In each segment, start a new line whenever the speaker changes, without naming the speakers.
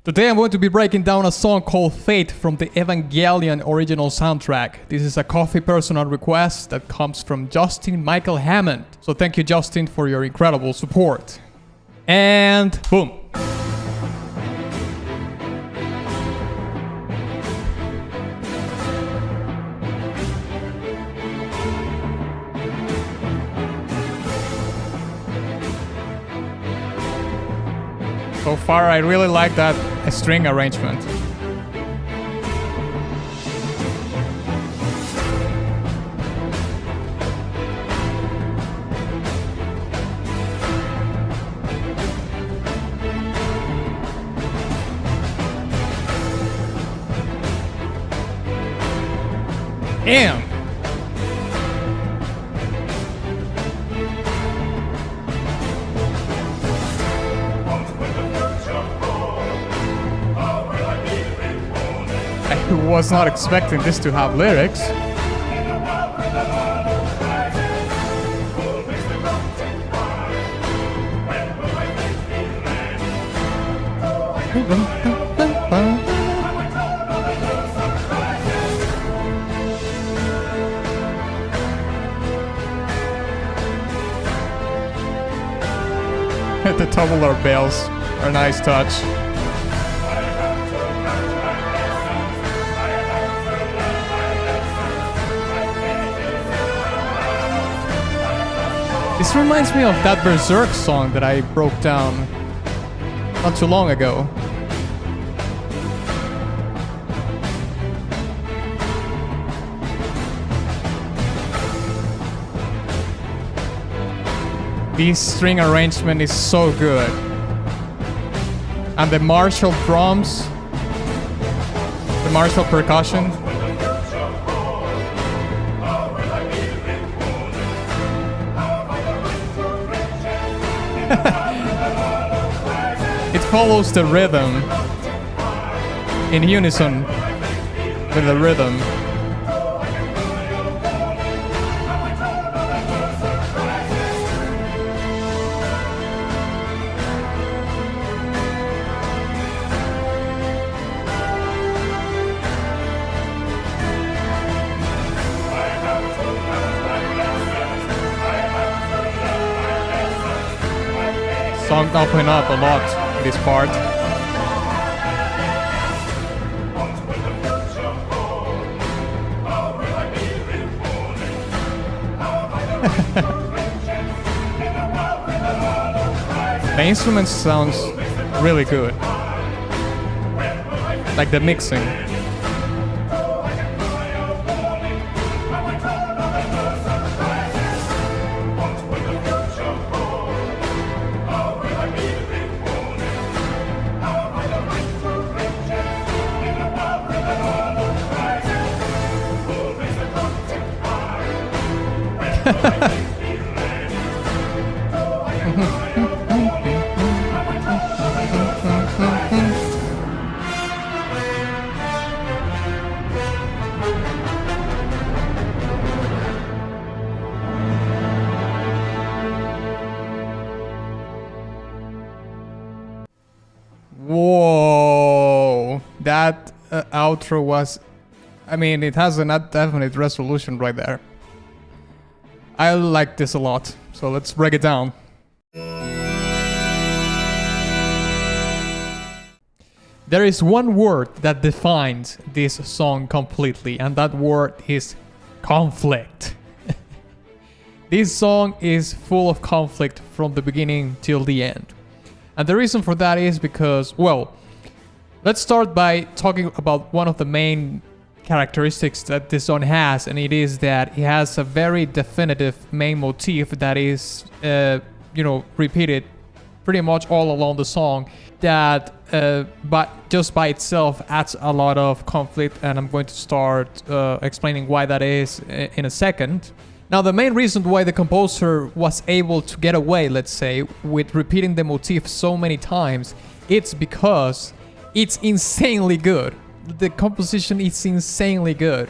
Today I'm going to be breaking down a song called Fate from the Evangelion original soundtrack. This is a coffee personal request that comes from Justin Michael Hammond. So thank you, Justin, for your incredible support. And boom. So far, I really like that string arrangement. Damn! I was not expecting this to have lyrics. The tubular bells are a nice touch. This reminds me of that Berserk song that I broke down not too long ago. This string arrangement is so good. And the martial drums, the martial percussion. It follows the rhythm in unison with the rhythm. Song open up a lot in this part. The instrument sounds really good. Like the mixing. Whoa, that outro was, I mean, it has a definite resolution right there. I like this a lot, so let's break it down. There is one word that defines this song completely, and that word is conflict. This song is full of conflict from the beginning till the end. And the reason for that is because, well, let's start by talking about one of the main characteristics that this song has, and it is that it has a very definitive main motif that is, repeated pretty much all along the song, that but just by itself adds a lot of conflict, and I'm going to start explaining why that is in a second. Now, the main reason why the composer was able to get away, let's say, with repeating the motif so many times, it's because it's insanely good. The composition is insanely good.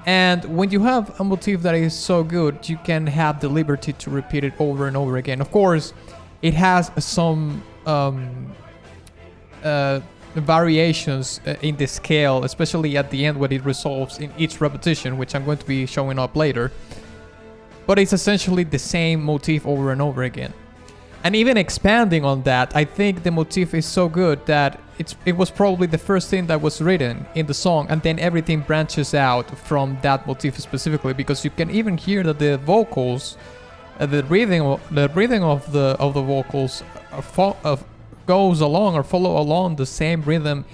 And when you have a motif that is so good, you can have the liberty to repeat it over and over again. Of course, it has some variations in the scale, especially at the end when it resolves in each repetition, which I'm going to be showing up later. But it's essentially the same motif over and over again. And even expanding on that, I think the motif is so good that it was probably the first thing that was written in the song, and then everything branches out from that motif specifically, because you can even hear that the vocals, the breathing of the vocals goes along or follow along the same rhythm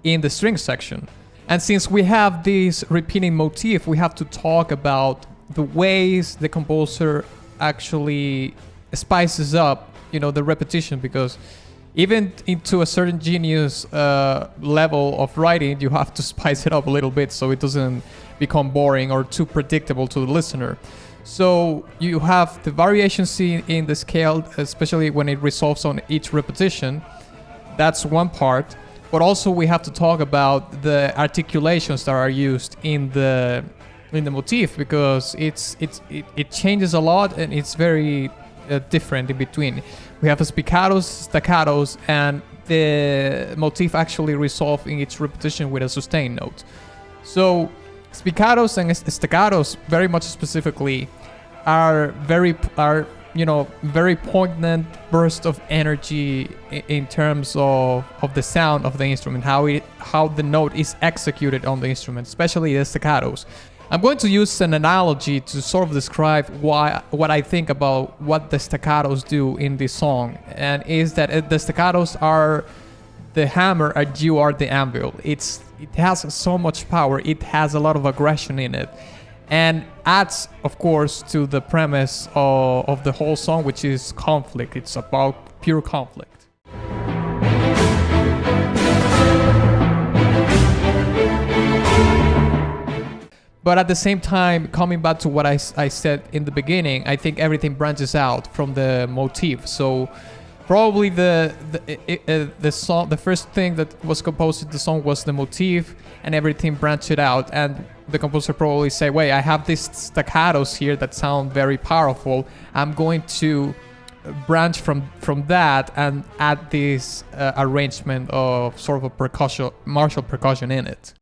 in the string section. And since we have this repeating motif, we have to talk about the ways the composer actually spices up, the repetition, because even into a certain genius level of writing, you have to spice it up a little bit so it doesn't become boring or too predictable to the listener. So you have the variations in the scale, especially when it resolves on each repetition. That's one part. But also we have to talk about the articulations that are used in the motif, because it changes a lot and it's very different in between. We have spiccatos, staccatos, and the motif actually resolve in each repetition with a sustained note. So spiccatos and staccatos, very much specifically, are very poignant burst of energy in terms of the sound of the instrument, how the note is executed on the instrument, especially the staccatos. I'm going to use an analogy to sort of describe what I think about what the staccatos do in this song, and is that the staccatos are the hammer and you are the anvil. It has so much power, it has a lot of aggression in it, and adds, of course, to the premise of the whole song, which is conflict. It's about pure conflict. But at the same time, coming back to what I said in the beginning, I think everything branches out from the motif. So probably the song, the first thing that was composed in the song was the motif, and everything branched out. And the composer probably say, wait, I have these staccatos here that sound very powerful. I'm going to branch from that and add this arrangement of sort of a martial percussion in it.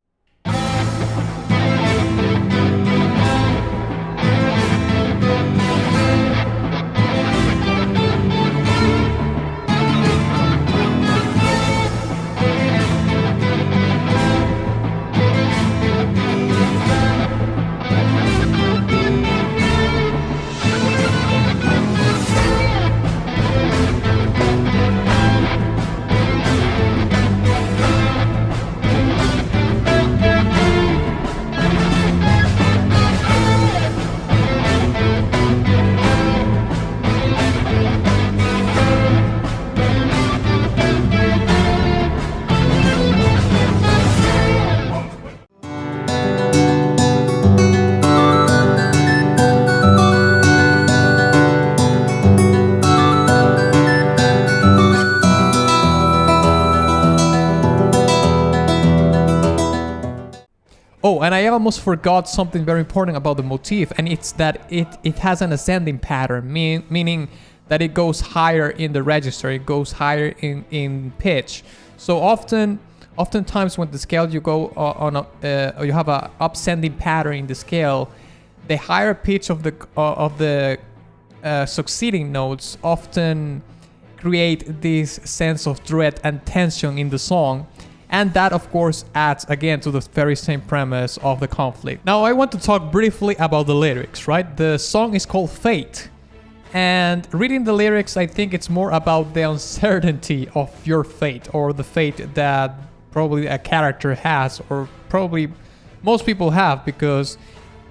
Oh, and I almost forgot something very important about the motif, and it's that it has an ascending pattern, meaning that it goes higher in the register, it goes higher in pitch. So oftentimes when the scale you go you have a ascending pattern in the scale, the higher pitch of the succeeding notes often create this sense of dread and tension in the song. And that, of course, adds again to the very same premise of the conflict. Now, I want to talk briefly about the lyrics, right? The song is called Fate. And reading the lyrics, I think it's more about the uncertainty of your fate, or the fate that probably a character has, or probably most people have, because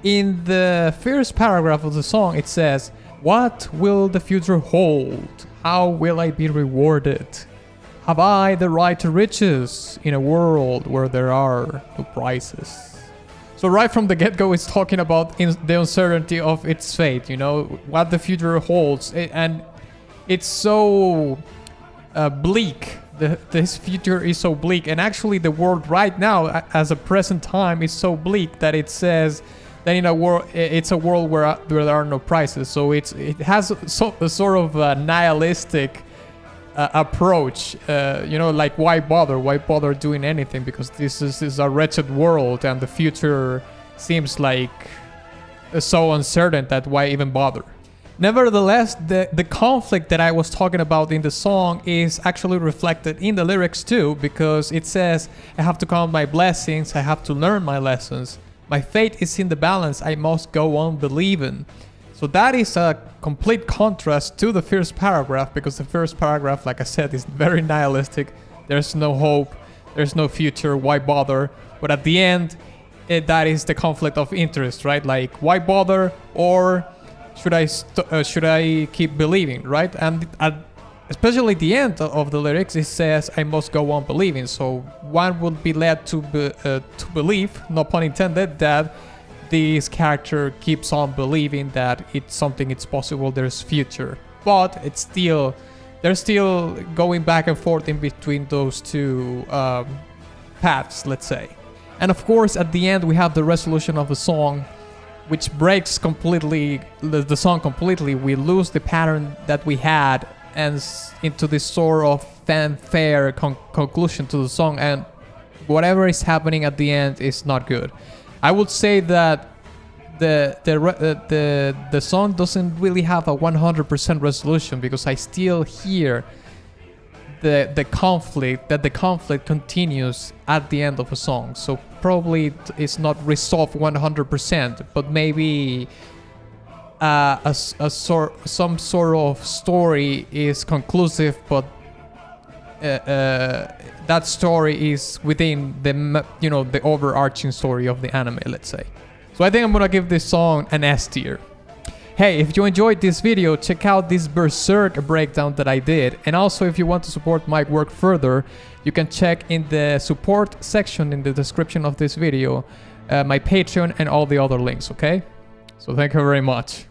in the first paragraph of the song, it says, "What will the future hold? How will I be rewarded? Have I the right to riches in a world where there are no prizes?" So right from the get-go, it's talking about the uncertainty of its fate, what the future holds. And it's so bleak. This future is so bleak. And actually the world right now, as a present time, is so bleak that it says that it's a world where there are no prizes. So it has a sort of nihilistic approach. You know, like why bother? Why bother doing anything? Because this is a wretched world, and the future seems like so uncertain that why even bother? Nevertheless, the conflict that I was talking about in the song is actually reflected in the lyrics too, because it says, I have to count my blessings, I have to learn my lessons. My fate is in the balance, I must go on believing. So that is a complete contrast to the first paragraph, because the first paragraph, like I said, is very nihilistic. There's no hope, there's no future, why bother? But at the end, that is the conflict of interest, right? Like, why bother, or should I keep believing, right? And especially the end of the lyrics, it says, I must go on believing. So one would be led to believe, no pun intended, that this character keeps on believing that it's possible, there's future. But they're still going back and forth in between those two paths, let's say. And of course, at the end, we have the resolution of the song, which breaks completely the song completely. We lose the pattern that we had and into this sort of fanfare conclusion to the song, and whatever is happening at the end is not good. I would say that the song doesn't really have a 100% resolution, because I still hear the conflict continues at the end of a song. So probably it's not resolved 100%, but maybe some sort of story is conclusive, but that story is within the overarching story of the anime, let's say. So I think I'm gonna give this song an S tier. Hey, if you enjoyed this video, check out this Berserk breakdown that I did. And also, if you want to support my work further, you can check in the support section in the description of this video my Patreon and all the other links, okay? So thank you very much.